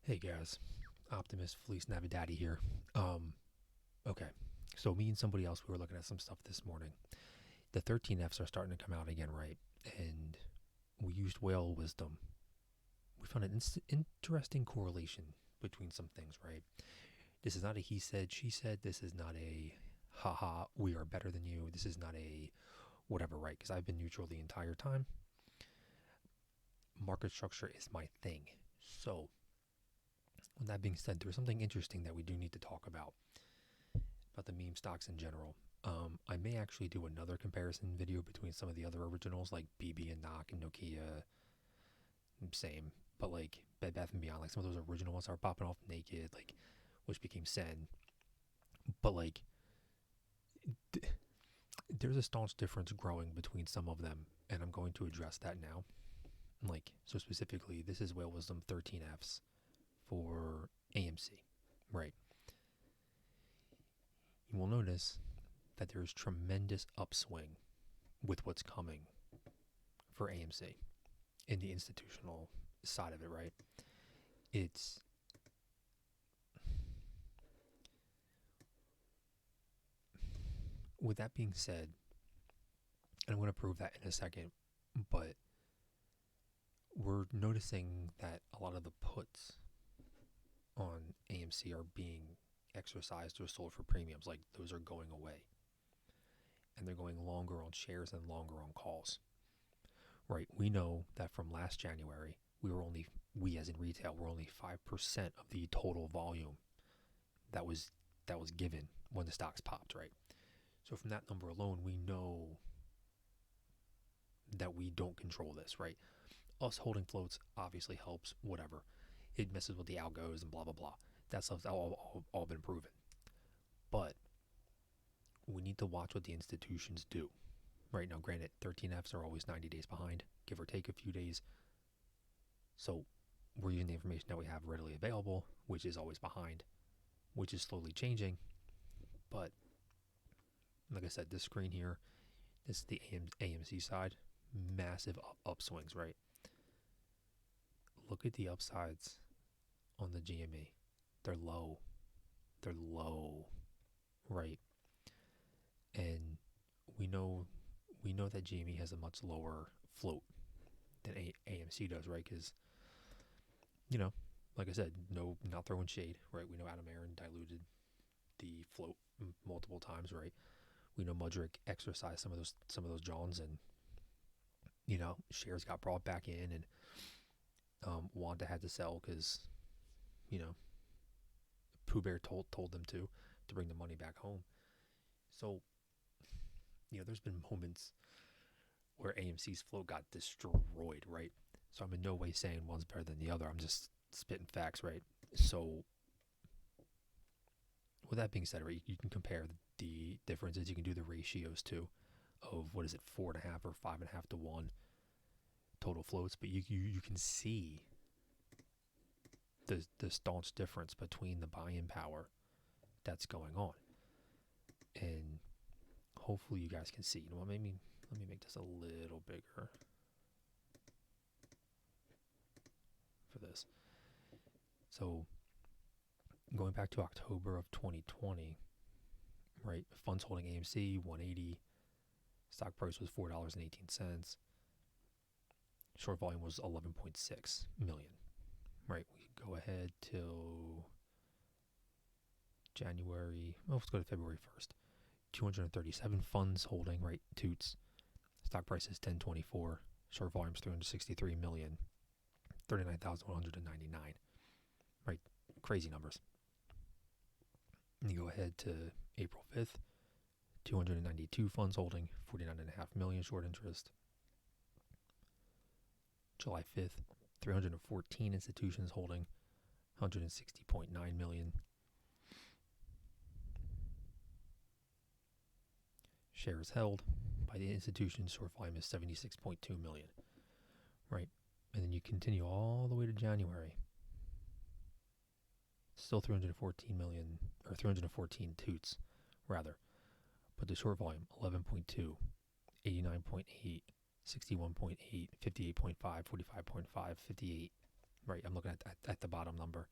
Hey guys, Optimus Felice Navidaddy here. Okay, so me and somebody else, we were looking at some stuff this morning. The 13Fs are starting to come out again, right? And we used whale wisdom. We found an interesting correlation between some things, right? This is not a he said, she said. This is not a haha, we are better than you. This is not a whatever, right? Because I've been neutral the entire time. Market structure is my thing. So, with that being said, there's something interesting that we do need to talk about the meme stocks in general. I may actually do another comparison video between some of the other originals like BB and Knock and Nokia. Same, but like Bed Bath and Beyond, like some of those original ones are popping off naked, like which became Sen. But like, there's a staunch difference growing between some of them, and I'm going to address that now. Like, so specifically, this is Whale Wisdom 13Fs for AMC, right? You will notice that there's tremendous upswing with what's coming for AMC in the institutional side of it, right? It's with that being said, and I'm going to prove that in a second, but we're noticing that a lot of the puts on AMC are being exercised or sold for premiums. Like those are going away, and they're going longer on shares and longer on calls. Right? We know that from last January, we as in retail were only 5% of the total volume that was given when the stocks popped. Right? So from that number alone, we know that we don't control this. Right? Us holding floats obviously helps. Whatever. It messes with the algos and blah blah blah. That stuff's all been proven. But we need to watch what the institutions do. Right now, granted, 13Fs are always 90 days behind, give or take a few days. So we're using the information that we have readily available, which is always behind, which is slowly changing. But like I said, this screen here, this is the AMC side, massive upswings, right? Look at the upsides on the GME. They're low. They're low, right? And we know that GME has a much lower float than AMC does, right? Because like I said, no, not throwing shade, right? We know Adam Aaron diluted the float multiple times, right? We know Mudrick exercised some of those Johns, and shares got brought back in, and Wanda had to sell because Pooh Bear told them to bring the money back home. So there's been moments where AMC's float got destroyed, right? So I'm in no way saying one's better than the other. I'm just spitting facts, right? So with that being said, right, you can compare the differences. You can do the ratios too of what is it, 4.5 or 5.5 to 1 total floats, but you can see the staunch difference between the buy-in power that's going on, and hopefully you guys can see. You know what? Maybe let me make this a little bigger for this. So going back to October of 2020, right? Funds holding AMC 180, stock price was $4.18. Short volume was 11.6 million. Right, we go ahead till January. Well, let's go to February 1st. 237 funds holding, right? Tutes. Stock price is 1024. Short volume is 363 million. 39,199. Right, crazy numbers. And you go ahead to April 5th. 292 funds holding, 49.5 million short interest. July 5th, 314 institutions holding 160.9 million. Shares held by the institutions, short volume is 76.2 million. Right? And then you continue all the way to January. Still 314 million, or 314 toots, rather. But the short volume, 11.2, 89.8, 61.8, 58.5, 45.5, 58, right? I'm looking at the bottom number.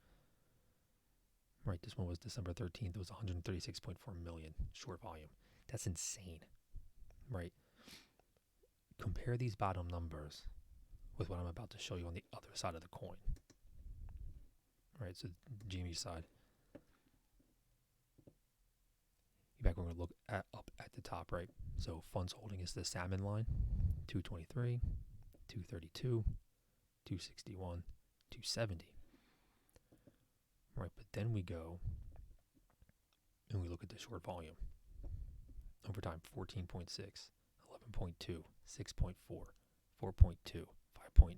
Right, this one was December 13th. It was 136.4 million short volume. That's insane, right? Compare these bottom numbers with what I'm about to show you on the other side of the coin. Right, so Jamie's side. Back we're going to look up at the top, right? So funds holding is the salmon line, 223, 232, 261, 270. Right, but then we go and we look at the short volume. Over time, 14.6, 11.2, 6.4, 4.2, 5.9,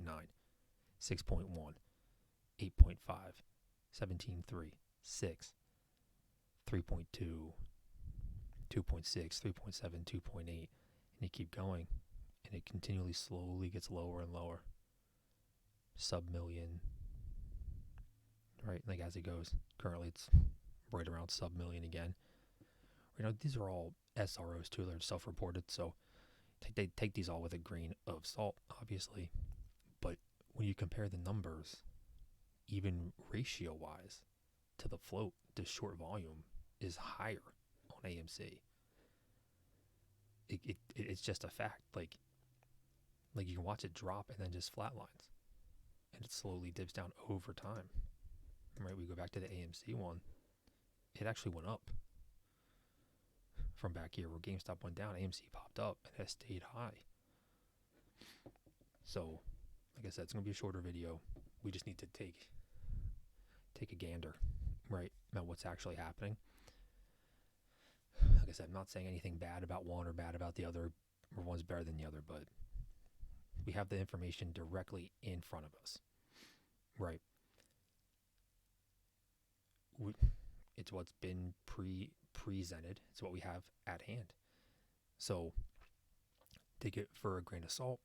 6.1, 8.5, 17.3, 6, 3.2, 2.6, 3.7, 2.8, and you keep going, and it continually slowly gets lower and lower. Sub-million, right? Like as it goes. Currently it's right around sub-million again. You know, these are all SROs too. They're self-reported, so they take these all with a grain of salt, obviously. But when you compare the numbers, even ratio-wise, to the float, the short volume is higher on AMC. It's just a fact. Like you can watch it drop and then just flatlines, and it slowly dips down over time. Right, we go back to the AMC one. It actually went up from back here where GameStop went down. AMC popped up and has stayed high. So, like I said, it's gonna be a shorter video. We just need to take a gander, right, at what's actually happening. Like I said, I'm not saying anything bad about one or bad about the other, or one's better than the other, but we have the information directly in front of us, right? It's what's been presented. It's what we have at hand. So take it for a grain of salt.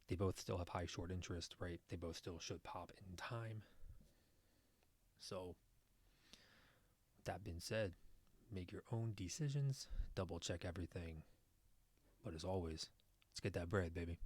They both still have high short interest, right? They both still should pop in time. So that being said, make your own decisions, double check everything. But as always, let's get that bread, baby.